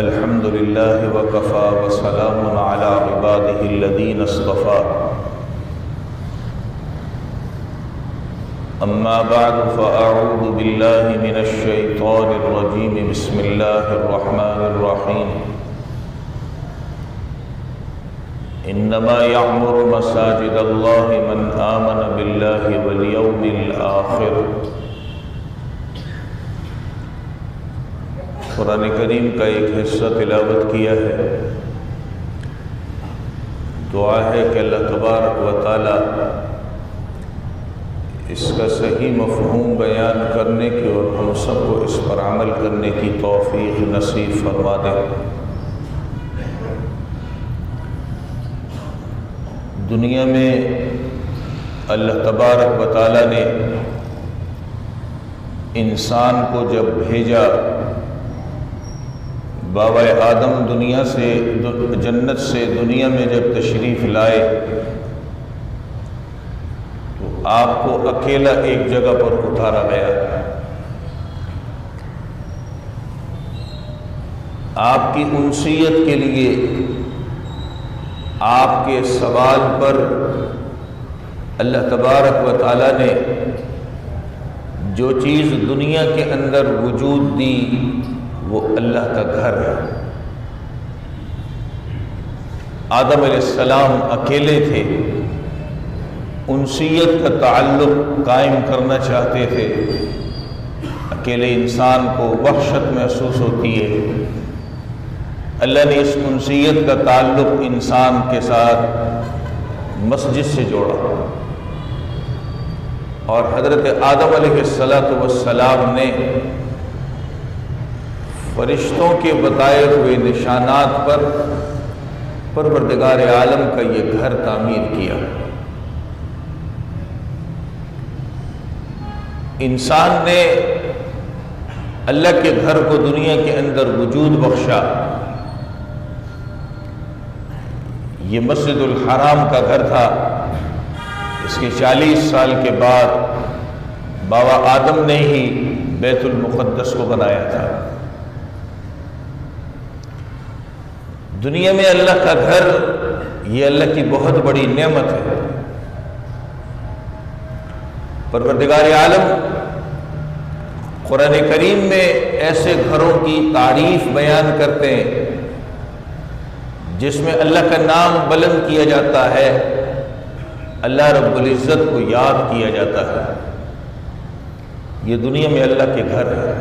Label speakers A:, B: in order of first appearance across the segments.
A: الحمد لله وكفى وسلام على عباده الذين اصطفى أما بعد فأعوذ بالله من الشيطان الرجيم بسم الله الرحمن الرحيم إنما يعمر مساجد الله من آمن بالله واليوم الآخر۔ قرآن کریم کا ایک حصہ تلاوت کیا ہے۔ دعا ہے کہ اللہ تبارک و تعالی اس کا صحیح مفہوم بیان کرنے کی اور ہم سب کو اس پر عمل کرنے کی توفیق نصیب فرما دے۔ دنیا میں اللہ تبارک و تعالی نے انسان کو جب بھیجا، بابا آدم دنیا سے جنت سے دنیا میں جب تشریف لائے تو آپ کو اکیلا ایک جگہ پر اتارا گیا۔ آپ کی انسیت کے لیے آپ کے سوال پر اللہ تبارک و تعالی نے جو چیز دنیا کے اندر وجود دی وہ اللہ کا گھر ہے۔ آدم علیہ السلام اکیلے تھے، انسیت کا تعلق قائم کرنا چاہتے تھے۔ اکیلے انسان کو وحشت محسوس ہوتی ہے۔ اللہ نے اس انسیت کا تعلق انسان کے ساتھ مسجد سے جوڑا، اور حضرت آدم علیہ السلام نے فرشتوں کے بتائے ہوئے نشانات پر پروردگار عالم کا یہ گھر تعمیر کیا۔ انسان نے اللہ کے گھر کو دنیا کے اندر وجود بخشا۔ یہ مسجد الحرام کا گھر تھا۔ اس کے 40 سال کے بعد بابا آدم نے ہی بیت المقدس کو بنایا تھا۔ دنیا میں اللہ کا گھر یہ اللہ کی بہت بڑی نعمت ہے۔ پروردگار عالم قرآن کریم میں ایسے گھروں کی تعریف بیان کرتے ہیں جس میں اللہ کا نام بلند کیا جاتا ہے، اللہ رب العزت کو یاد کیا جاتا ہے۔ یہ دنیا میں اللہ کے گھر ہے،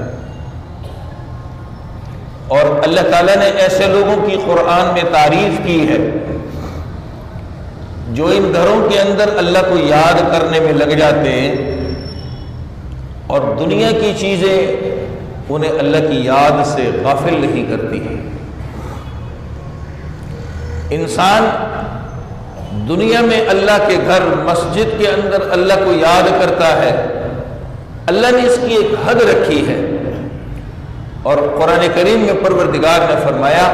A: اور اللہ تعالیٰ نے ایسے لوگوں کی قرآن میں تعریف کی ہے جو ان گھروں کے اندر اللہ کو یاد کرنے میں لگ جاتے ہیں، اور دنیا کی چیزیں انہیں اللہ کی یاد سے غافل نہیں کرتی ہیں۔ انسان دنیا میں اللہ کے گھر مسجد کے اندر اللہ کو یاد کرتا ہے۔ اللہ نے اس کی ایک حد رکھی ہے، اور قرآن کریم میں پروردگار نے فرمایا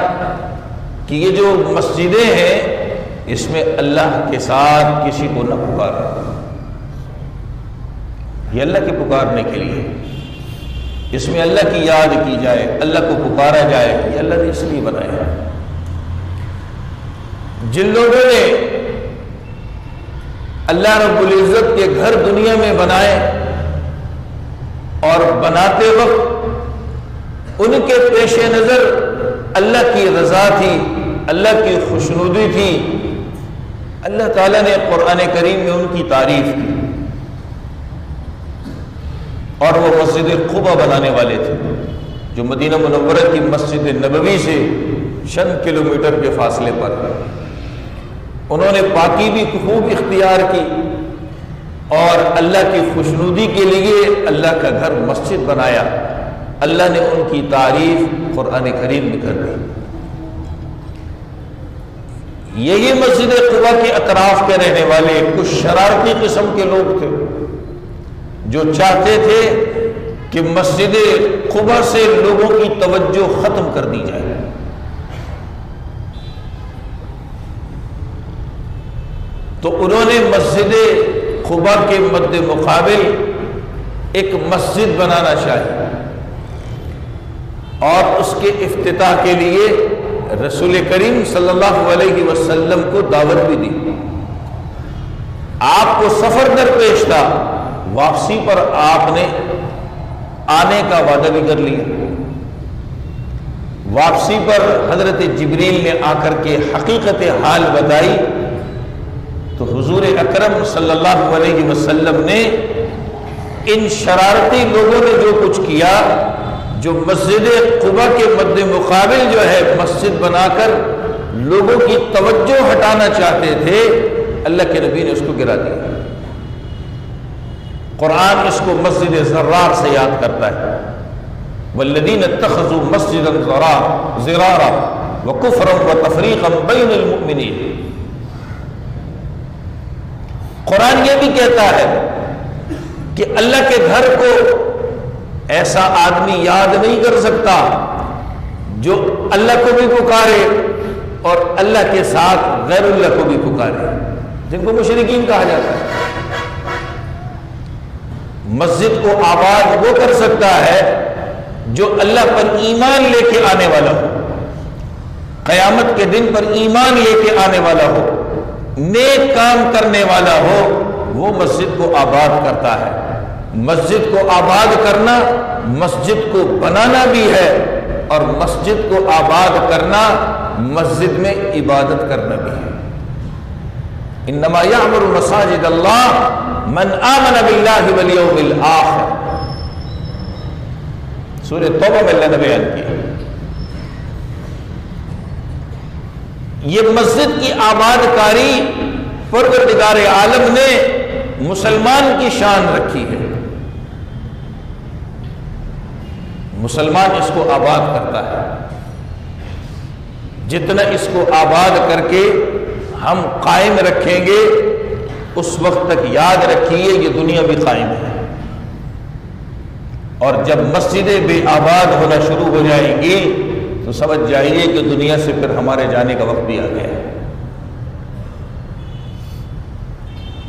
A: کہ یہ جو مسجدیں ہیں اس میں اللہ کے ساتھ کسی کو نہ پکارا۔ یہ اللہ کے پکارنے کے لیے، اس میں اللہ کی یاد کی جائے، اللہ کو پکارا جائے، یہ اللہ نے اس لیے بنایا۔ جن لوگوں نے اللہ رب العزت کے گھر دنیا میں بنائے اور بناتے وقت ان کے پیش نظر اللہ کی رضا تھی، اللہ کی خوشنودی تھی، اللہ تعالیٰ نے قرآن کریم میں ان کی تعریف کی، اور وہ مسجد قباء بنانے والے تھے جو مدینہ منورہ کی مسجد نبوی سے چند کلومیٹر کے فاصلے پر۔ انہوں نے پاکی بھی خوب اختیار کی، اور اللہ کی خوشنودی کے لیے اللہ کا گھر مسجد بنایا۔ اللہ نے ان کی تعریف قرآن کریم میں کر دی۔ یہی مسجد قباء کے اطراف کے رہنے والے کچھ شرارتی قسم کے لوگ تھے جو چاہتے تھے کہ مسجد قباء سے لوگوں کی توجہ ختم کر دی جائے۔ تو انہوں نے مسجد قباء کے مد مقابل ایک مسجد بنانا چاہی، اور اس کے افتتاح کے لیے رسول کریم صلی اللہ علیہ وسلم کو دعوت بھی دی. آپ کو سفر درپیش تھا، واپسی پر آپ نے آنے کا وعدہ بھی کر لیا. واپسی پر حضرت جبریل نے آ کر کے حقیقت حال بتائی تو حضور اکرم صلی اللہ علیہ وسلم نے ان شرارتی لوگوں نے جو کچھ کیا، جو مسجد قباء کے مد مقابل جو ہے مسجد بنا کر لوگوں کی توجہ ہٹانا چاہتے تھے، اللہ کے نبی نے اس کو گرا دیا. قرآن اس کو مسجد زرار سے یاد کرتا ہے. والذین اتخذوا مسجدا ضرارا وکفرا وتفریقا بین المؤمنین. قرآن یہ بھی کہتا ہے کہ اللہ کے گھر کو ایسا آدمی یاد نہیں کر سکتا جو اللہ کو بھی پکارے اور اللہ کے ساتھ غیر اللہ کو بھی پکارے، جن کو مشرکین کہا جاتا ہے. مسجد کو آباد وہ کر سکتا ہے جو اللہ پر ایمان لے کے آنے والا ہو، قیامت کے دن پر ایمان لے کے آنے والا ہو، نیک کام کرنے والا ہو، وہ مسجد کو آباد کرتا ہے. مسجد کو آباد کرنا مسجد کو بنانا بھی ہے، اور مسجد کو آباد کرنا مسجد میں عبادت کرنا بھی ہے. انما یعمر مساجد اللہ من آمن باللہ والیوم الآخر. سورہ توبہ میں اللہ نے بیان کیا. یہ مسجد کی آباد کاری پروردگار عالم نے مسلمان کی شان رکھی ہے. مسلمان اس کو آباد کرتا ہے. جتنا اس کو آباد کر کے ہم قائم رکھیں گے، اس وقت تک یاد رکھیے یہ دنیا بھی قائم ہے. اور جب مسجدیں بے آباد ہونا شروع ہو جائیں گی تو سمجھ جائیے کہ دنیا سے پھر ہمارے جانے کا وقت بھی آ گیا ہے.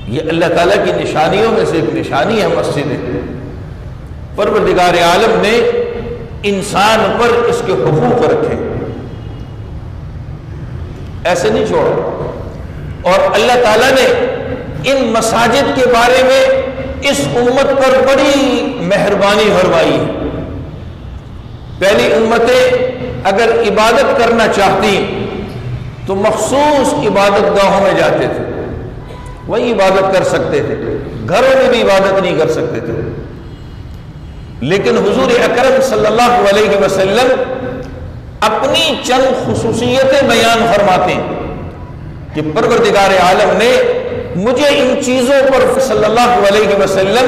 A: یہ اللہ تعالیٰ کی نشانیوں میں سے ایک نشانی ہے مسجدیں. پروردگار عالم نے انسان پر اس کے حقوق رکھے، ایسے نہیں چھوڑا. اور اللہ تعالیٰ نے ان مساجد کے بارے میں اس امت پر بڑی مہربانی فرمائی. پہلی امتیں اگر عبادت کرنا چاہتی تو مخصوص عبادت گاہوں میں جاتے تھے، وہی عبادت کر سکتے تھے، گھروں میں بھی عبادت نہیں کر سکتے تھے. لیکن حضور اکرم صلی اللہ علیہ وسلم اپنی چند خصوصیتیں بیان فرماتے ہیں کہ پروردگار عالم نے مجھے ان چیزوں پر صلی اللہ علیہ وسلم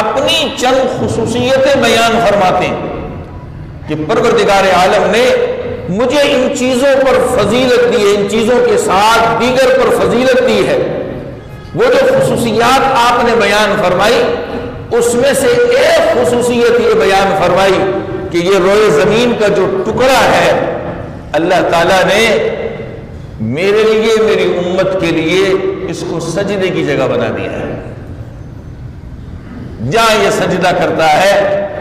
A: اپنی چند خصوصیتیں بیان فرماتے ہیں کہ پروردگار عالم نے مجھے ان چیزوں پر فضیلت دی ہے، ان چیزوں کے ساتھ دیگر پر فضیلت دی ہے. وہ جو خصوصیات آپ نے بیان فرمائی اس میں سے ایک خصوصیت یہ بیان فرمائی کہ یہ روئے زمین کا جو ٹکڑا ہے اللہ تعالیٰ نے میرے لیے، میری امت کے لیے اس کو سجدے کی جگہ بنا دیا ہے. جہاں یہ سجدہ کرتا ہے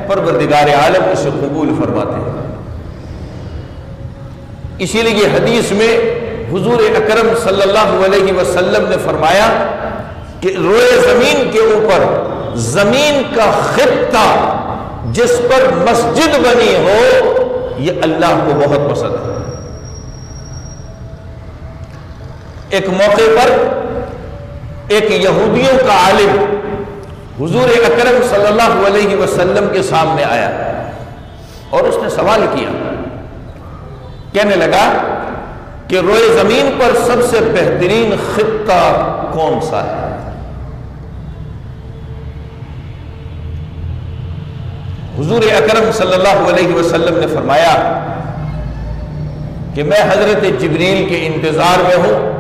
A: پروردگار عالم اسے قبول فرماتے ہیں. اسی لیے حدیث میں حضور اکرم صلی اللہ علیہ وسلم نے فرمایا کہ روئے زمین کے اوپر زمین کا خطہ جس پر مسجد بنی ہو یہ اللہ کو بہت پسند ہے. ایک موقع پر ایک یہودیوں کا عالم حضور اکرم صلی اللہ علیہ وسلم کے سامنے آیا اور اس نے سوال کیا. کہنے لگا کہ روئے زمین پر سب سے بہترین خطہ کون سا ہے؟ حضور اکرم صلی اللہ علیہ وسلم نے فرمایا کہ میں حضرت جبریل کے انتظار میں ہوں،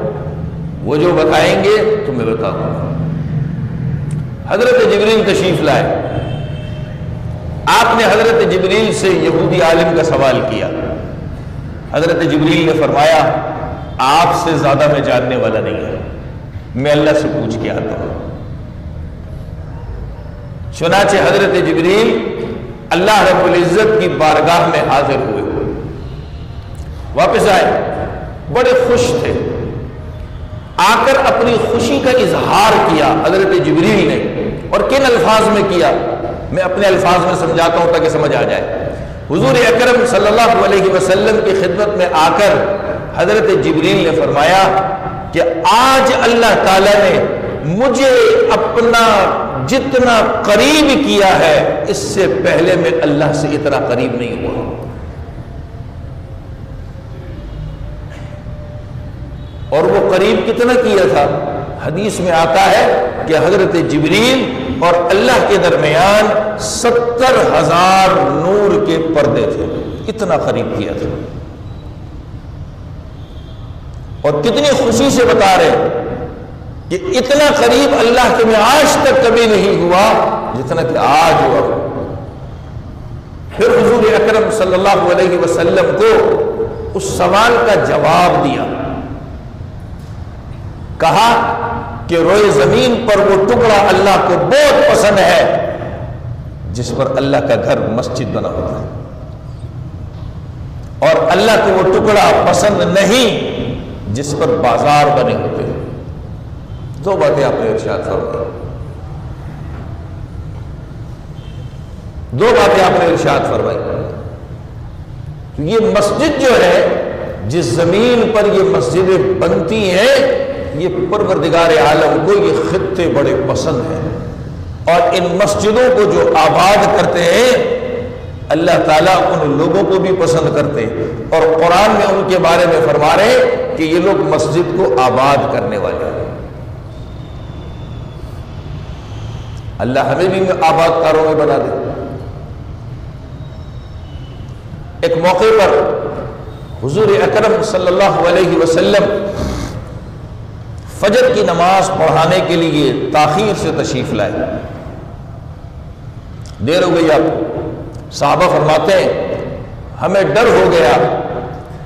A: وہ جو بتائیں گے تو میں بتاؤں گا. حضرت جبریل تشریف لائے. آپ نے حضرت جبریل سے یہودی عالم کا سوال کیا. حضرت جبریل نے فرمایا آپ سے زیادہ میں جاننے والا نہیں ہوں، میں اللہ سے پوچھ کے آتا ہوں. چنانچہ حضرت جبریل اللہ رب العزت کی بارگاہ میں حاضر ہوئے، واپس آئے، بڑے خوش تھے، آ کر اپنی خوشی کا اظہار کیا حضرت جبریل نے، اور کن الفاظ میں کیا؟ میں اپنے الفاظ میں سمجھاتا ہوں تاکہ سمجھ آ جائے۔ حضور اکرم صلی اللہ علیہ وسلم کی خدمت میں آ کر حضرت جبریل نے فرمایا کہ آج اللہ تعالیٰ نے مجھے اپنا جتنا قریب کیا ہے اس سے پہلے میں اللہ سے اتنا قریب نہیں ہوا۔ اور وہ قریب کتنا کیا تھا؟ حدیث میں آتا ہے کہ حضرت جبریل اور اللہ کے درمیان 70,000 نور کے پردے تھے، اتنا قریب کیا تھا۔ اور کتنی خوشی سے بتا رہے کہ اتنا قریب اللہ کے میں آج تک کبھی نہیں ہوا جتنا کہ آج ہوا۔ پھر حضور اکرم صلی اللہ علیہ وسلم کو اس سوال کا جواب دیا، کہا کہ روئے زمین پر وہ ٹکڑا اللہ کو بہت پسند ہے جس پر اللہ کا گھر مسجد بنا ہوتا ہے، اور اللہ کو وہ ٹکڑا پسند نہیں جس پر بازار بنے ہوتے ہیں۔ دو باتیں آپ نے ارشاد فرمائی، دو باتیں آپ نے ارشاد فرمائی۔ یہ مسجد جو ہے، جس زمین پر یہ مسجدیں بنتی ہیں، یہ پروردگار عالم کو یہ خطے بڑے پسند ہیں، اور ان مسجدوں کو جو آباد کرتے ہیں اللہ تعالیٰ ان لوگوں کو بھی پسند کرتے ہیں، اور قرآن میں ان کے بارے میں فرما رہے کہ یہ لوگ مسجد کو آباد کرنے والے ہیں۔ اللہ ہمیں بھی آباد کاروں میں بنا دے۔ ایک موقع پر حضور اکرم صلی اللہ علیہ وسلم فجر کی نماز پڑھانے کے لیے تاخیر سے تشریف لائے، دیر ہو گئی۔ آپ صحابہ فرماتے ہیں ہمیں ڈر ہو گیا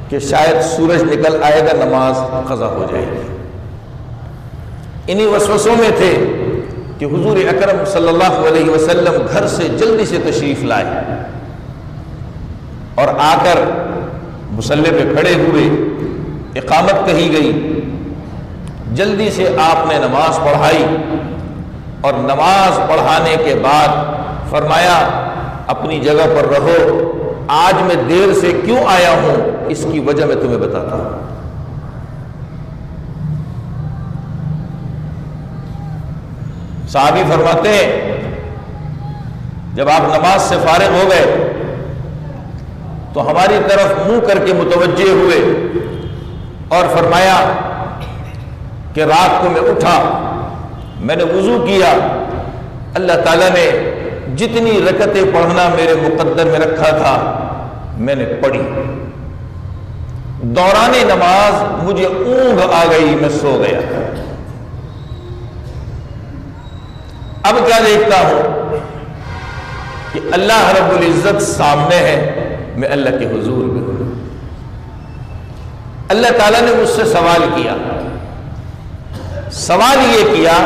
A: کہ شاید سورج نکل آئے گا، نماز قضا ہو جائے گی۔ انہی وسوسوں میں تھے کہ حضور اکرم صلی اللہ علیہ وسلم گھر سے جلدی سے تشریف لائے، اور آ کر مصلی پہ کھڑے ہوئے، اقامت کہی گئی، جلدی سے آپ نے نماز پڑھائی، اور نماز پڑھانے کے بعد فرمایا اپنی جگہ پر رہو، آج میں دیر سے کیوں آیا ہوں اس کی وجہ میں تمہیں بتاتا ہوں۔ صحابی فرماتے ہیں جب آپ نماز سے فارغ ہو گئے تو ہماری طرف منہ کر کے متوجہ ہوئے اور فرمایا کہ رات کو میں اٹھا، میں نے وضو کیا، اللہ تعالیٰ نے جتنی رکعتیں پڑھنا میرے مقدر میں رکھا تھا میں نے پڑھی، دوران نماز مجھے اونگ آ گئی، میں سو گیا۔ اب کیا دیکھتا ہوں کہ اللہ رب العزت سامنے ہے، میں اللہ کے حضور میں ہوں۔ اللہ تعالیٰ نے مجھ سے سوال کیا، سوال یہ کیا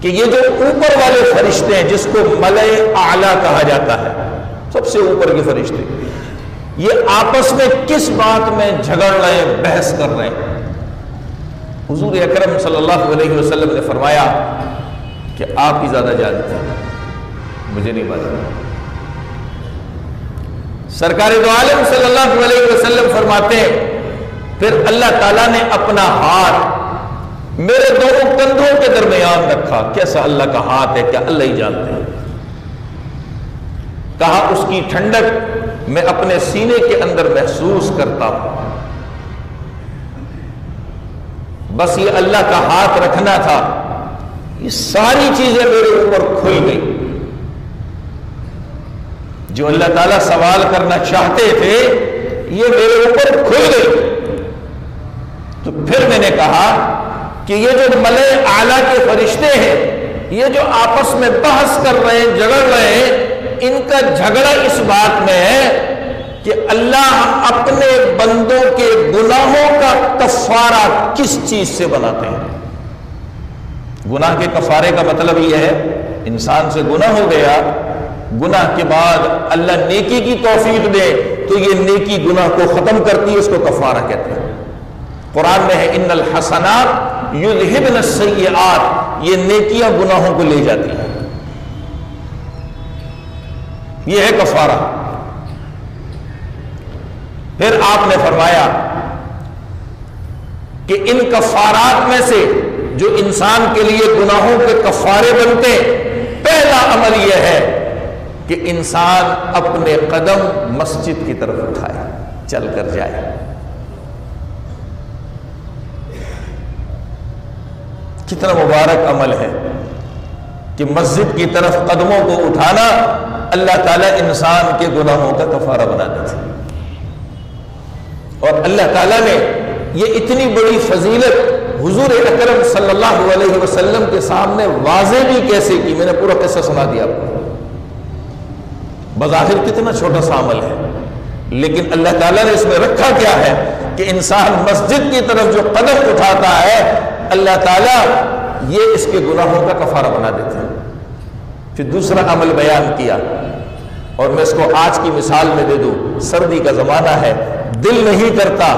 A: کہ یہ جو اوپر والے فرشتے ہیں جس کو ملائے اعلیٰ کہا جاتا ہے، سب سے اوپر کے فرشتے، یہ آپس میں کس بات میں جھگڑ رہے ہیں، بحث کر رہے ہیں؟ حضور اکرم صلی اللہ علیہ وسلم نے فرمایا کہ آپ ہی زیادہ جانتے ہیں، مجھے نہیں معلوم۔ سرکار دو عالم صلی اللہ علیہ وسلم فرماتے ہیں پھر اللہ تعالیٰ نے اپنا ہاتھ میرے دونوں کندھوں کے درمیان رکھا۔ کیسا اللہ کا ہاتھ ہے، کیا اللہ ہی جانتے ہیں۔ کہا اس کی ٹھنڈک میں اپنے سینے کے اندر محسوس کرتا ہوں، بس یہ اللہ کا ہاتھ رکھنا تھا، یہ ساری چیزیں میرے اوپر کھل گئی۔ جو اللہ تعالیٰ سوال کرنا چاہتے تھے یہ میرے اوپر کھل گئی۔ تو پھر میں نے کہا کہ یہ جو ملائے اعلیٰ کے فرشتے ہیں، یہ جو آپس میں بحث کر رہے ہیں، جھگڑ رہے ہیں، ان کا جھگڑا اس بات میں ہے کہ اللہ اپنے بندوں کے گناہوں کا کفارہ کس چیز سے بناتے ہیں۔ گناہ کے کفارے کا مطلب یہ ہے انسان سے گناہ ہو گیا، گناہ کے بعد اللہ نیکی کی توفیق دے تو یہ نیکی گناہ کو ختم کرتی ہے، اس کو کفارہ کہتے ہیں۔ قرآن میں ہے ان الحسنات یذہبن السیئات، یہ نیکیاں گناہوں کو لے جاتی ہیں، یہ ہے کفارہ۔ پھر آپ نے فرمایا کہ ان کفارات میں سے جو انسان کے لیے گناہوں کے کفارے بنتے، پہلا عمل یہ ہے کہ انسان اپنے قدم مسجد کی طرف اٹھائے، چل کر جائے۔ کتنا مبارک عمل ہے کہ مسجد کی طرف قدموں کو اٹھانا اللہ تعالیٰ انسان کے گناہوں کا کفارہ بنا دیتے ہیں۔ اور اللہ تعالیٰ نے یہ اتنی بڑی فضیلت حضور اکرم صلی اللہ علیہ وسلم کے سامنے واضح بھی کیسے کی، میں نے پورا قصہ سنا دیا آپ کو۔ بظاہر کتنا چھوٹا سا عمل ہے، لیکن اللہ تعالیٰ نے اس میں رکھا کیا ہے کہ انسان مسجد کی طرف جو قدم اٹھاتا ہے اللہ تعالیٰ یہ اس کے گناہوں کا کفارہ بنا دیتے ہیں۔ پھر دوسرا عمل بیان کیا، اور میں اس کو آج کی مثال میں دے دوں۔ سردی کا زمانہ ہے، دل نہیں کرتا،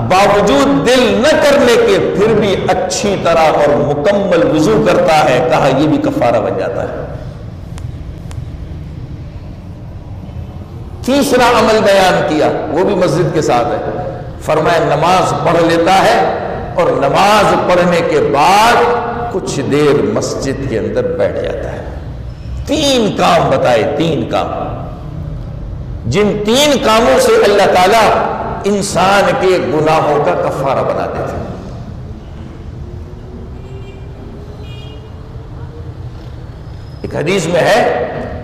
A: باوجود دل نہ کرنے کے پھر بھی اچھی طرح اور مکمل وضو کرتا ہے، کہا یہ بھی کفارہ بن جاتا ہے۔ تیسرا عمل بیان کیا، وہ بھی مسجد کے ساتھ ہے، فرمایا نماز پڑھ لیتا ہے اور نماز پڑھنے کے بعد کچھ دیر مسجد کے اندر بیٹھ جاتا ہے۔ تین کام بتائے، تین کام، جن تین کاموں سے اللہ تعالیٰ انسان کے گناہوں کا کفارہ بنا دیتے ہیں۔ ایک حدیث میں ہے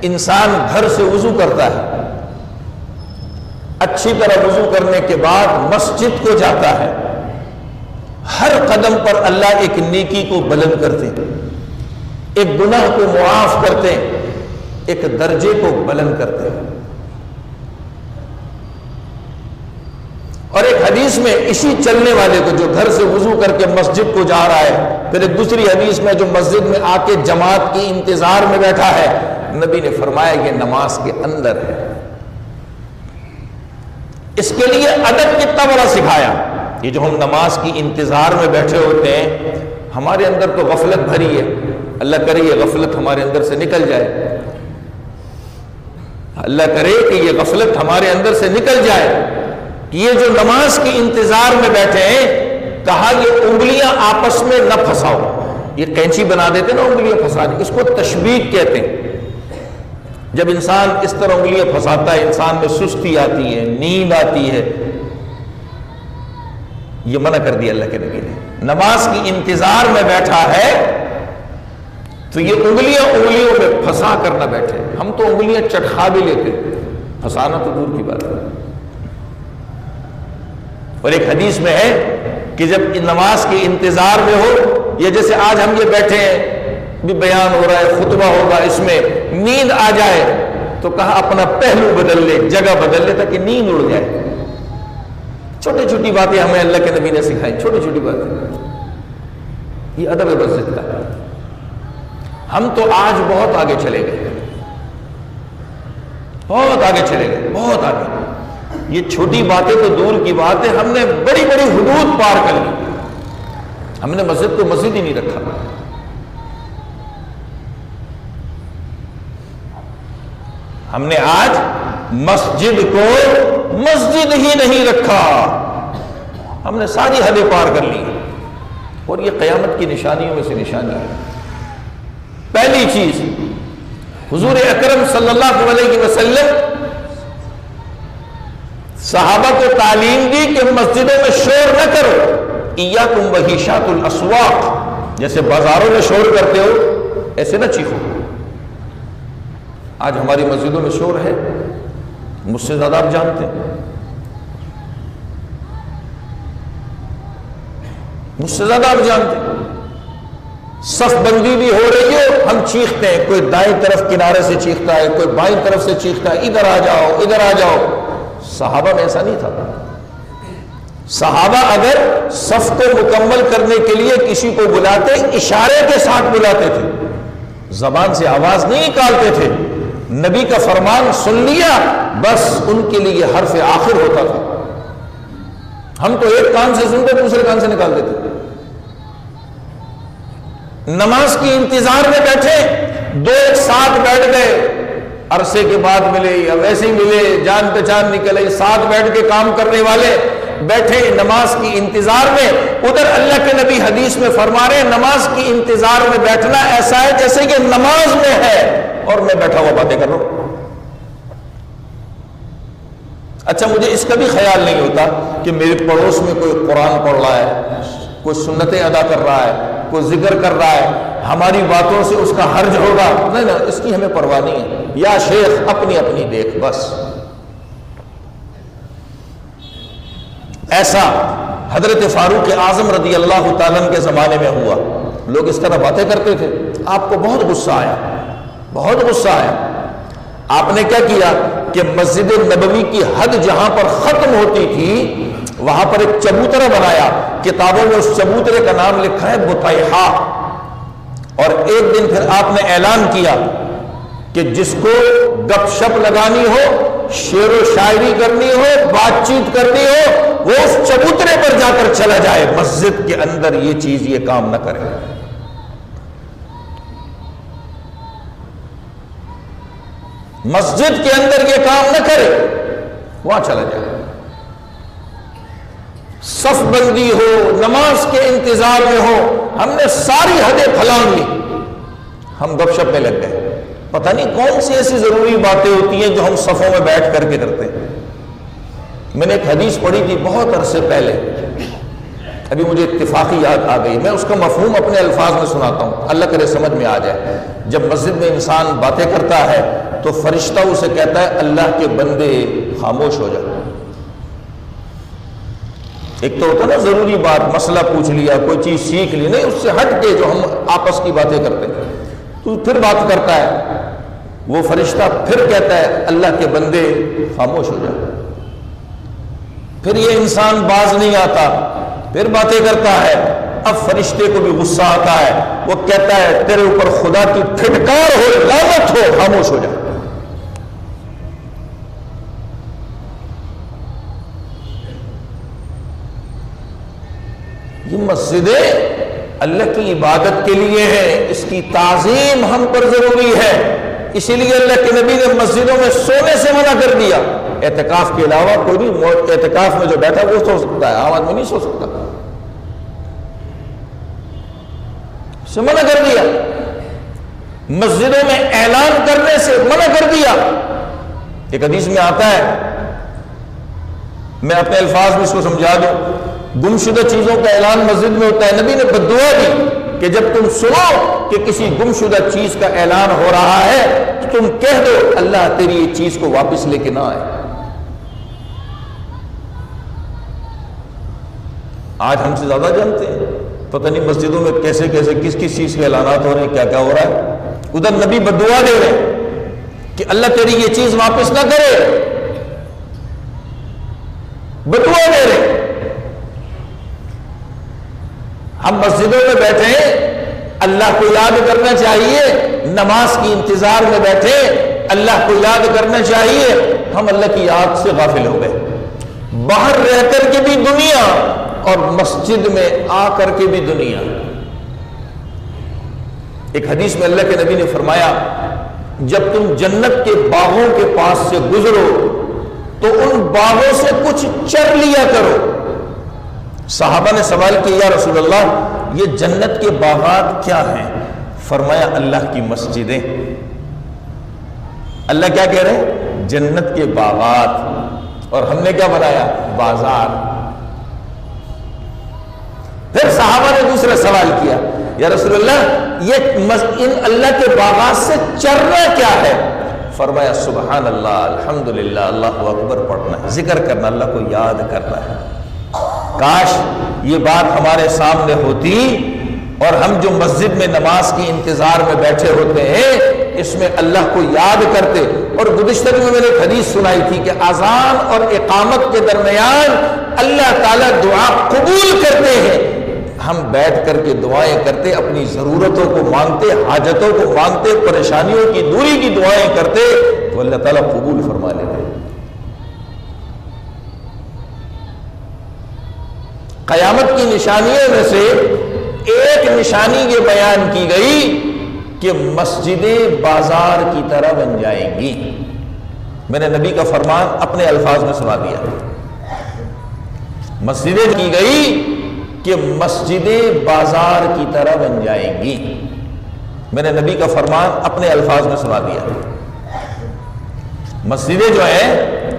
A: انسان گھر سے وضو کرتا ہے، اچھی طرح وضو کرنے کے بعد مسجد کو جاتا ہے، ہر قدم پر اللہ ایک نیکی کو بلند کرتے ہیں، ایک گناہ کو معاف کرتے ہیں، ایک درجے کو بلند کرتے ہیں۔ اور ایک حدیث میں اسی چلنے والے کو جو گھر سے وضو کر کے مسجد کو جا رہا ہے، پھر ایک دوسری حدیث میں جو مسجد میں آ کے جماعت کی انتظار میں بیٹھا ہے، نبی نے فرمایا یہ نماز کے اندر ہے۔ اس کے لیے ادب کتنا بڑا سکھایا۔ یہ جو ہم نماز کی انتظار میں بیٹھے ہوتے ہیں، ہمارے اندر تو غفلت بھری ہے، اللہ کرے یہ غفلت ہمارے اندر سے نکل جائے، اللہ کرے کہ یہ غفلت ہمارے اندر سے نکل جائے۔ یہ جو نماز کی انتظار میں بیٹھے ہیں، کہا یہ انگلیاں آپس میں نہ پھنساؤ، یہ قینچی بنا دیتے نا انگلیاں پھنسانے، اس کو تشبیک کہتے ہیں۔ جب انسان اس طرح انگلیاں پھنساتا ہے، انسان میں سستی آتی ہے، نیند آتی ہے، یہ منع کر دیا اللہ کے نبی نے۔ نماز کی انتظار میں بیٹھا ہے تو یہ انگلیوں میں پھنسا کر نہ بیٹھے۔ ہم تو انگلیاں چٹخا بھی لیتے، پھنسانا تو دور کی بات ہے۔ اور ایک حدیث میں ہے کہ جب نماز کے انتظار میں ہو، یا جیسے آج ہم یہ بیٹھے ہیں بھی بیان ہو رہا ہے، خطبہ ہوگا، اس میں نیند آ جائے تو کہا اپنا پہلو بدل لے، جگہ بدل لے تاکہ نیند اڑ جائے۔ چھوٹی چھوٹی باتیں ہمیں اللہ کے نبی نے سکھائی، چھوٹی چھوٹی باتیں، یہ ادب مسجد کا۔ ہم تو آج بہت آگے چلے گئے، بہت آگے چلے گئے، بہت آگے۔ یہ چھوٹی باتیں تو دور کی بات ہے، ہم نے بڑی بڑی حدود پار کر لی، ہم نے مسجد کو مسجد ہی نہیں رکھا۔ ہم نے آج مسجد کو مسجد ہی نہیں رکھا، ہم نے ساری حدیں پار کر لی، اور یہ قیامت کی نشانیوں میں سے نشانی ہے۔ پہلی چیز، حضور اکرم صلی اللہ علیہ وسلم صحابہ کو تعلیم دی کہ مسجدوں میں شور نہ کرو، ایاکم وحیشات الاسواق، جیسے بازاروں میں شور کرتے ہو ایسے نہ چیخو۔ آج ہماری مسجدوں میں شور ہے، مجھ سے زیادہ آپ جانتے ہیں، مجھ سے زیادہ آپ جانتے ہیں۔ صف بندی بھی ہو رہی ہو، ہم چیختے ہیں، کوئی دائیں طرف کنارے سے چیختا ہے، کوئی بائیں طرف سے چیختا ہے، ادھر آ جاؤ، ادھر آ جاؤ۔ صحابہ میں ایسا نہیں تھا۔ صحابہ اگر صف کو مکمل کرنے کے لیے کسی کو بلاتے، اشارے کے ساتھ بلاتے تھے، زبان سے آواز نہیں نکالتے تھے، نبی کا فرمان سن لیا بس ان کے لیے حرف آخر ہوتا تھا. ہم تو ایک کان سے سنتے دوسرے کان سے نکال دیتے. نماز کی انتظار میں بیٹھے, دو ایک ساتھ بیٹھ گئے, عرصے کے بعد ملے یا ویسے ہی ملے, جان پہچان نکلے, ساتھ بیٹھ کے کام کرنے والے بیٹھے نماز کی انتظار میں. ادھر اللہ کے نبی حدیث میں فرما رہے ہیں نماز کی انتظار میں بیٹھنا ایسا ہے جیسے کہ نماز میں ہے اور میں بیٹھا ہوا باتیں کر رہا ہوں. اچھا, مجھے اس کا بھی خیال نہیں ہوتا کہ میرے پڑوس میں کوئی قرآن پڑھ رہا ہے, کوئی سنتیں ادا کر رہا ہے, کوئی ذکر کر رہا ہے, ہماری باتوں سے اس کا حرج ہوگا. نہیں نہیں, اس کی ہمیں پرواہ نہیں ہے. یا شیخ اپنی اپنی دیکھ بس. ایسا حضرت فاروق اعظم رضی اللہ تعالیٰ عنہ کے زمانے میں ہوا. لوگ اس طرح باتیں کرتے تھے, آپ کو بہت غصہ آیا, بہت غصہ آیا. آپ نے کیا کیا کہ مسجد نبوی کی حد جہاں پر ختم ہوتی تھی وہاں پر ایک چبوترا بنایا. کتابوں میں اس چبوترے کا نام لکھا ہے بطیحہ. اور ایک دن پھر آپ نے اعلان کیا کہ جس کو گپ شپ لگانی ہو, شعر و شاعری کرنی ہو, بات چیت کرنی ہو, وہ اس چبوترے پر جا کر چلا جائے, مسجد کے اندر یہ چیز یہ کام نہ کرے. مسجد کے اندر یہ کام نہ کرے, وہاں چلا جائے. صف بندی ہو, نماز کے انتظار میں ہو, ہم نے ساری حدیں پھلانگ لی, ہم گپ شپ میں لگ گئے. پتہ نہیں کون سی ایسی ضروری باتیں ہوتی ہیں جو ہم صفوں میں بیٹھ کر کے کرتے ہیں. میں نے ایک حدیث پڑھی تھی بہت عرصے پہلے, ابھی مجھے اتفاقی یاد آ گئی. میں اس کا مفہوم اپنے الفاظ میں سناتا ہوں, اللہ کرے سمجھ میں آ جائے. جب مسجد میں انسان باتیں کرتا ہے تو فرشتہ اسے کہتا ہے اللہ کے بندے خاموش ہو جائے. ایک تو ہوتا نا ضروری بات, مسئلہ پوچھ لیا, کوئی چیز سیکھ لی, نہیں اس سے ہٹ کے جو ہم آپس کی باتیں کرتے ہیں, تو پھر بات کرتا ہے, وہ فرشتہ پھر کہتا ہے اللہ کے بندے خاموش ہو جائے. پھر یہ انسان باز نہیں آتا, پھر باتیں کرتا ہے. اب فرشتے کو بھی غصہ آتا ہے, وہ کہتا ہے تیرے اوپر خدا کی پھٹکار ہو, لعنت ہو, خاموش ہو جائے. یہ مسجدیں اللہ کی عبادت کے لیے ہیں, اس کی تعظیم ہم پر ضروری ہے. اسی لیے اللہ کے نبی نے مسجدوں میں سونے سے منع کر دیا. اعتکاف کے علاوہ کوئی بھی اعتکاف میں جو بیٹھا وہ سو سکتا ہے, عام آدمی نہیں سو سکتا. سے منع کر دیا. مسجدوں میں اعلان کرنے سے منع کر دیا. ایک حدیث میں آتا ہے, میں اپنے الفاظ میں اس کو سمجھا دوں, گمشدہ چیزوں کا اعلان مسجد میں ہوتا ہے. نبی نے بد دعا دی کہ جب تم سنو کہ کسی گمشدہ چیز کا اعلان ہو رہا ہے تو تم کہہ دو اللہ تیری یہ چیز کو واپس لے کے نہ آئے. آج ہم سے زیادہ جانتے ہیں, پتہ نہیں مسجدوں میں کیسے کیسے کس کس چیز کے اعلانات ہو رہے ہیں, کیا کیا ہو رہا ہے. ادھر نبی بد دعا دے رہے ہیں کہ اللہ تیری یہ چیز واپس نہ کرے, بد دعا دے رہے ہیں. ہم مسجدوں میں بیٹھے اللہ کو یاد کرنا چاہیے, نماز کی انتظار میں بیٹھے اللہ کو یاد کرنا چاہیے. ہم اللہ کی یاد سے غافل ہو گئے. باہر رہ کر کے بھی دنیا اور مسجد میں آ کر کے بھی دنیا. ایک حدیث میں اللہ کے نبی نے فرمایا جب تم جنت کے باغوں کے پاس سے گزرو تو ان باغوں سے کچھ چر لیا کرو. صحابہ نے سوال کیا یا رسول اللہ یہ جنت کے باغات کیا ہیں؟ فرمایا اللہ کی مسجدیں. اللہ کیا کہہ رہے ہیں؟ جنت کے باغات. اور ہم نے کیا بنایا؟ بازار. پھر صحابہ نے دوسرا سوال کیا یا رسول اللہ یہ ان اللہ کے باغات سے چرنا کیا ہے؟ فرمایا سبحان اللہ, الحمدللہ, اللہ اکبر پڑھنا ہے, ذکر کرنا, اللہ کو یاد کرنا ہے. کاش یہ بات ہمارے سامنے ہوتی اور ہم جو مسجد میں نماز کی انتظار میں بیٹھے ہوتے ہیں اس میں اللہ کو یاد کرتے. اور گزشتہ میں نے ایک حدیث سنائی تھی کہ اذان اور اقامت کے درمیان اللہ تعالیٰ دعا قبول کرتے ہیں. ہم بیٹھ کر کے دعائیں کرتے، اپنی ضرورتوں کو مانگتے، حاجتوں کو مانگتے، پریشانیوں کی دوری کی دعائیں کرتے تو اللہ تعالیٰ قبول فرما لیتے۔ قیامت کی نشانیوں میں سے ایک نشانی یہ بیان کی گئی کہ مسجدیں بازار کی طرح بن جائیں گی۔ میں نے نبی کا فرمان اپنے الفاظ میں سنا دیا۔ مسجدیں کی گئی کہ مسجدیں بازار کی طرح بن جائیں گی۔ میں نے نبی کا فرمان اپنے الفاظ میں سنا دیا۔ مسجدیں جو ہیں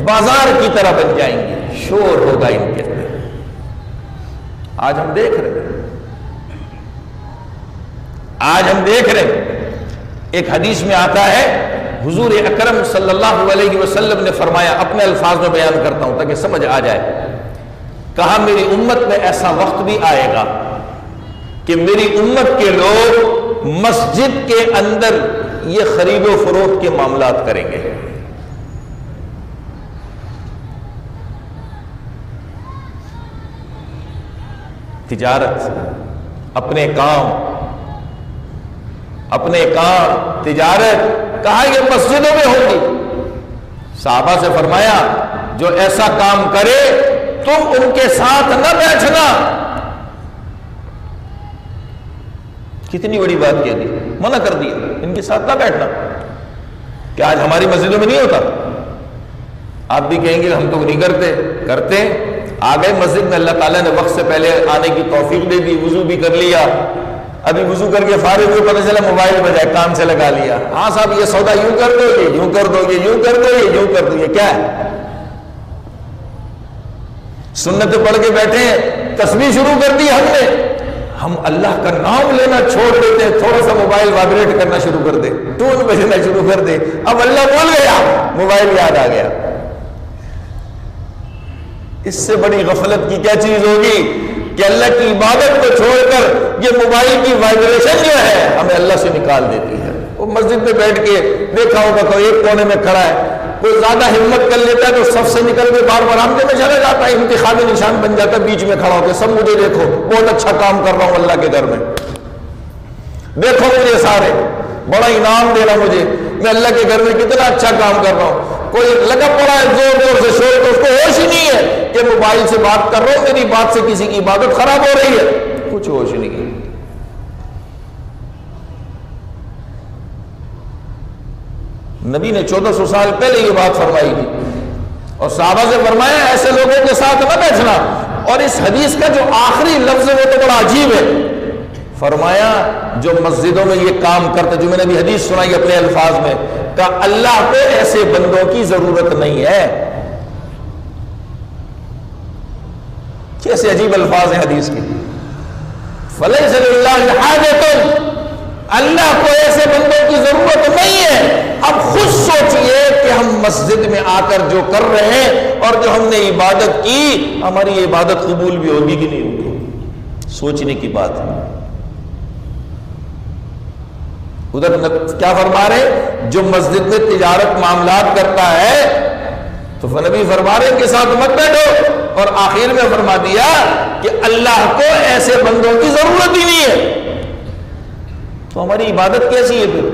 A: بازار کی طرح بن جائیں گی، شور ہوگا ان کے اندر۔ آج ہم دیکھ رہے ہیں، آج ہم دیکھ رہے ہیں، ایک حدیث میں آتا ہے حضور اکرم صلی اللہ علیہ وسلم نے فرمایا، اپنے الفاظ میں بیان کرتا ہوں تاکہ سمجھ آ جائے، کہا میری امت میں ایسا وقت بھی آئے گا کہ میری امت کے لوگ مسجد کے اندر یہ خرید و فروخت کے معاملات کریں گے۔ تجارت، اپنے کام تجارت، کہا یہ مسجدوں میں ہوگی۔ صحابہ سے فرمایا جو ایسا کام کرے تم ان کے ساتھ نہ بیٹھنا۔ کتنی بڑی بات کہہ دی، منع کر دیا، ان کے ساتھ نہ بیٹھنا۔ کیا آج ہماری مسجدوں میں نہیں ہوتا؟ آپ بھی کہیں گے ہم تو نہیں کرتے آ گئے مسجد میں، اللہ تعالیٰ نے وقت سے پہلے آنے کی توفیق دے دی، وضو بھی کر لیا، ابھی وضو کر کے فارغ ہوئے پتہ چلا موبائل بجائے کان سے لگا لیا، ہاں صاحب یہ سودا یوں کر دو، یہ یوں کر دو، یہ یوں کر دو، یہ یوں کر دو، یہ کیا ہے؟ سنتیں پڑھ کے بیٹھے ہیں، تسبیح شروع کر دی ہم نے، ہم اللہ کا نام لینا چھوڑ دیتے ہیں، تھوڑا سا موبائل وائبریٹ کرنا شروع کر دے، ٹون بجنا شروع کر دے، اب اللہ بول گیا، موبائل یاد آ گیا۔ اس سے بڑی غفلت کی کیا چیز ہوگی کہ اللہ کی عبادت کو چھوڑ کر یہ موبائل کی وائبریشن جو ہے ہمیں اللہ سے نکال دیتی ہے۔ وہ مسجد میں بیٹھ کے دیکھا ہوگا کوئی ایک کونے میں کھڑا ہے، کوئی زیادہ ہمت کر لیتا ہے تو صف سے نکل کے بار برآمدے میں چلا جاتا ہے، انتخابی نشان بن جاتا ہے، بیچ میں کھڑا ہو کے سب مجھے دیکھو، بہت اچھا کام کر رہا ہوں اللہ کے گھر میں، دیکھو مجھے سارے، بڑا انعام دینا مجھے، میں اللہ کے گھر میں کتنا اچھا کام کر رہا ہوں۔ کوئی لگا پڑا ہے زور زور سے شور، تو اس کو ہوش ہی نہیں ہے کہ موبائل سے بات کر رہا ہوں، میری بات سے کسی کی عبادت خراب ہو رہی ہے، کچھ ہوش نہیں ہے۔ نبی نے 1400 سال پہلے یہ بات فرمائی تھی اور صحابہ سے فرمایا ایسے لوگوں کے ساتھ نہ بیٹھنا۔ اور اس حدیث کا جو آخری لفظ ہے وہ تو بڑا عجیب ہے، فرمایا جو مسجدوں میں یہ کام کرتے، جو میں نے ابھی حدیث سنائی اپنے الفاظ میں، کہ اللہ کو ایسے بندوں کی ضرورت نہیں ہے۔ کیسے عجیب الفاظ ہیں حدیث کے، فَلَيْسَ لِلَّهِ حَاجَةٌ، اللہ کو ایسے بندوں کی ضرورت نہیں ہے۔ اب خود سوچئے کہ ہم مسجد میں آ کر جو کر رہے ہیں اور جو ہم نے عبادت کی، ہماری عبادت قبول بھی ہوگی کہ نہیں ہوگی؟ سوچنے کی بات ہے۔ ادھر کیا فرما رہے، جو مسجد میں تجارت معاملات کرتا ہے تو نبی فرما رہے کے ساتھ مت بیٹھو، اور آخر میں فرما دیا کہ اللہ کو ایسے بندوں کی ضرورت ہی نہیں ہے۔ تو ہماری عبادت کیسی ہے پھر؟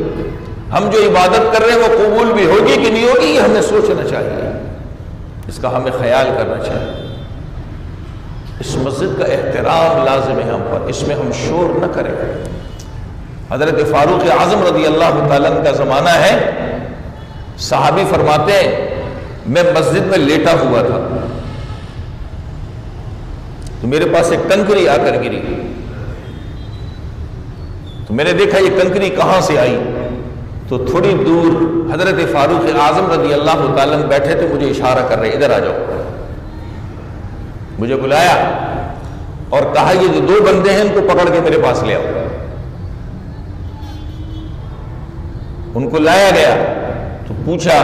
A: ہم جو عبادت کر رہے ہیں وہ قبول بھی ہوگی کہ نہیں ہوگی، یہ ہمیں سوچنا چاہیے، اس کا ہمیں خیال کرنا چاہیے۔ اس مسجد کا احترام لازم ہے ہم پر، اس میں ہم شور نہ کریں۔ حضرت فاروق اعظم رضی اللہ تعالیٰ عنہ کا زمانہ ہے، صحابی فرماتے ہیں میں مسجد میں لیٹا ہوا تھا تو میرے پاس ایک کنکری آ کر گری، تو میں نے دیکھا یہ کنکری کہاں سے آئی، تو تھوڑی دور حضرت فاروق اعظم رضی اللہ تعالیٰ عنہ بیٹھے تھے، مجھے اشارہ کر رہے ادھر آ جاؤ، مجھے بلایا اور کہا یہ جو دو بندے ہیں ان کو پکڑ کے میرے پاس لے آؤ۔ ان کو لایا گیا تو پوچھا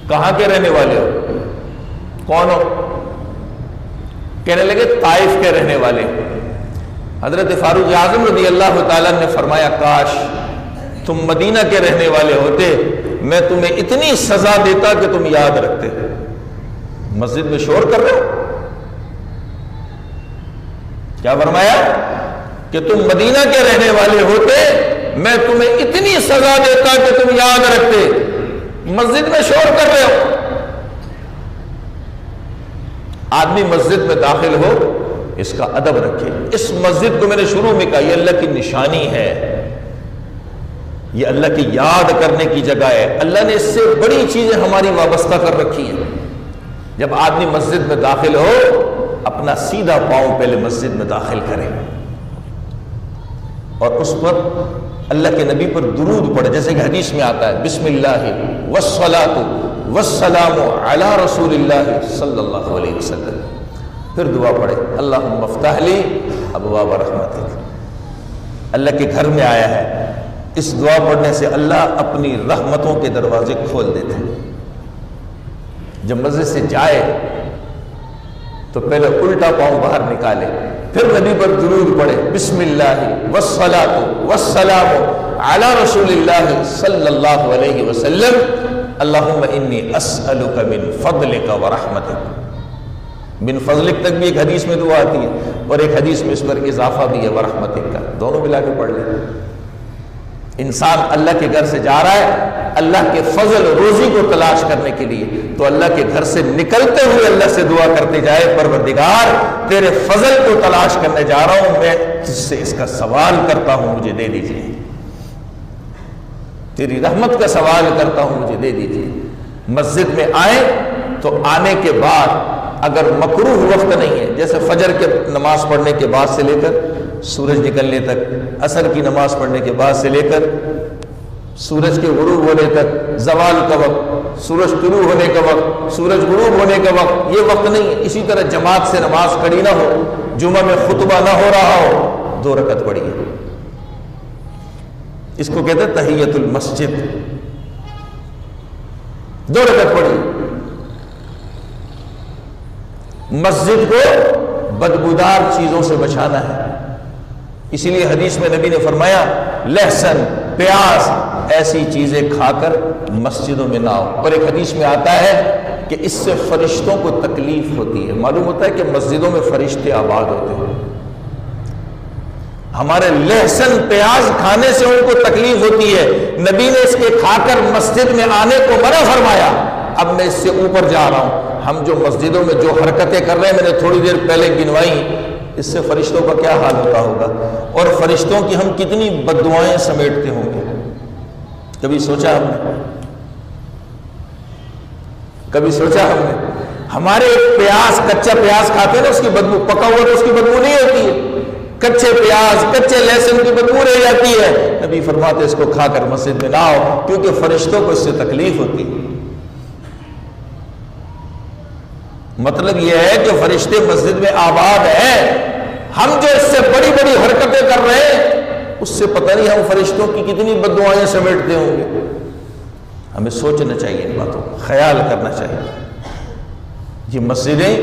A: کہاں کے رہنے والے ہو، کون ہو؟ کہنے لگے طائف کے رہنے والے۔ حضرت فاروق اعظم رضی اللہ تعالیٰ نے فرمایا کاش تم مدینہ کے رہنے والے ہوتے، میں تمہیں اتنی سزا دیتا کہ تم یاد رکھتے۔ مسجد میں شور کر رہے ہو، کیا فرمایا کہ تم مدینہ کے رہنے والے ہوتے میں تمہیں اتنی سزا دیتا کہ تم یاد رکھتے، مسجد میں شور کر رہے ہو۔ آدمی مسجد میں داخل ہو اس کا ادب رکھے۔ اس مسجد کو میں نے شروع میں کہا یہ اللہ کی نشانی ہے، یہ اللہ کی یاد کرنے کی جگہ ہے۔ اللہ نے اس سے بڑی چیزیں ہماری وابستہ کر رکھی ہیں۔ جب آدمی مسجد میں داخل ہو اپنا سیدھا پاؤں پہلے مسجد میں داخل کرے اور اس پر اللہ کے نبی پر درود پڑھے، جیسے کہ حدیث میں آتا ہے بسم اللہ والصلاۃ والسلام علی رسول اللہ صلی اللہ علیہ وسلم، پھر دعا پڑھے اللہم افتح لی ابواب رحمتک۔ اللہ کے گھر میں آیا ہے، اس دعا پڑھنے سے اللہ اپنی رحمتوں کے دروازے کھول دیتے ہیں۔ جب مسجد سے جائے تو پہلے الٹا پاؤں باہر نکالے، پھر نبی پر درود پڑھے بسم اللہ والصلاۃ والسلام علی رسول اللہ صلی اللہ علیہ وسلم اللہم انی اسألک من فضلک ورحمتک۔ من فضلک تک بھی ایک حدیث میں دعا آتی ہے اور ایک حدیث میں اس پر اضافہ بھی ہے ورحمتک کا، دونوں ملا کے پڑھ لیں۔ انسان اللہ کے گھر سے جا رہا ہے اللہ کے فضل روزی کو تلاش کرنے کے لیے، تو اللہ کے گھر سے نکلتے ہوئے اللہ سے دعا کرتے جائے پروردگار تیرے فضل کو تلاش کرنے جا رہا ہوں، میں تجھ سے اس کا سوال کرتا ہوں مجھے دے دیجیے، تیری رحمت کا سوال کرتا ہوں مجھے دے دیجیے۔ مسجد میں آئیں تو آنے کے بعد اگر مکروہ وقت نہیں ہے، جیسے فجر کے نماز پڑھنے کے بعد سے لے کر سورج نکلنے تک، عصر کی نماز پڑھنے کے بعد سے لے کر سورج کے غروب ہونے تک، زوال کا وقت، سورج طلوع ہونے کا وقت، سورج غروب ہونے کا وقت، یہ وقت نہیں ہے۔ اسی طرح جماعت سے نماز کھڑی نہ ہو، جمعہ میں خطبہ نہ ہو رہا ہو، 2 رکعت پڑھیے، اس کو کہتے ہیں تحیۃ المسجد، 2 رکعت پڑھیے۔ مسجد کو بدبودار چیزوں سے بچانا ہے، اسی لیے حدیث میں نبی نے فرمایا لہسن پیاز ایسی چیزیں کھا کر مسجدوں میں نہ آؤ، اور ایک حدیث میں آتا ہے کہ اس سے فرشتوں کو تکلیف ہوتی ہے۔ معلوم ہوتا ہے کہ مسجدوں میں فرشتے آباد ہوتے ہیں، ہمارے لہسن پیاز کھانے سے ان کو تکلیف ہوتی ہے، نبی نے اس کے کھا کر مسجد میں آنے کو منع فرمایا۔ اب میں اس سے اوپر جا رہا ہوں، ہم جو مسجدوں میں جو حرکتیں کر رہے ہیں میں نے تھوڑی دیر پہلے گنوائی، اس سے فرشتوں کا کیا حال ہوتا ہوگا، اور فرشتوں کی ہم کتنی بد دعائیں سمیٹتے ہوں گے۔ کبھی سوچا ہم نے؟ کبھی سوچا ہم نے؟ ہمارے پیاز، کچا پیاز کھاتے ہیں نا، اس کی بدبو، پکا ہوا تو اس کی بدبو نہیں ہوتی ہے، کچے پیاز کچے لہسن کی بدبو رہ جاتی ہے۔ نبی فرماتے اس کو کھا کر مسجد میں نہ آؤ، کیونکہ فرشتوں کو اس سے تکلیف ہوتی ہے۔ مطلب یہ ہے کہ فرشتے مسجد میں آباد ہیں، ہم جو اس سے بڑی بڑی حرکتیں کر رہے ہیں اس سے پتہ نہیں ہم فرشتوں کی کتنی بد دعائیں سمیٹتے ہوں گے۔ ہمیں سوچنا چاہیے، ان باتوں کا خیال کرنا چاہیے۔ یہ مسجدیں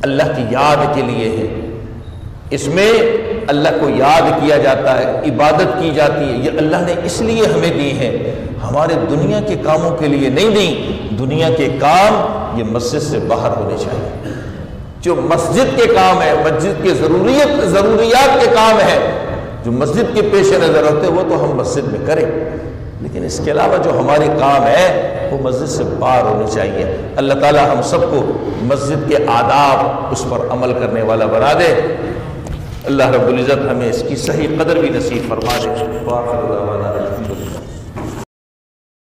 A: اللہ کی یاد کے لیے ہیں، اس میں اللہ کو یاد کیا جاتا ہے، عبادت کی جاتی ہے، یہ اللہ نے اس لیے ہمیں دی ہے، ہمارے دنیا کے کاموں کے لیے نہیں دی۔ دنیا کے کام یہ مسجد سے باہر ہونے چاہیے، جو مسجد کے کام ہے، مسجد کے ضروریات کے کام ہے، جو مسجد کے پیش نظر ہوتے ہیں وہ تو ہم مسجد میں کریں، لیکن اس کے علاوہ جو ہمارے کام ہے وہ مسجد سے باہر ہونے چاہیے۔ اللہ تعالی ہم سب کو مسجد کے آداب اس پر عمل کرنے والا بنا دے۔ اللہ رب العزت ہمیں اس کی صحیح قدر بھی نصیب فرما دے۔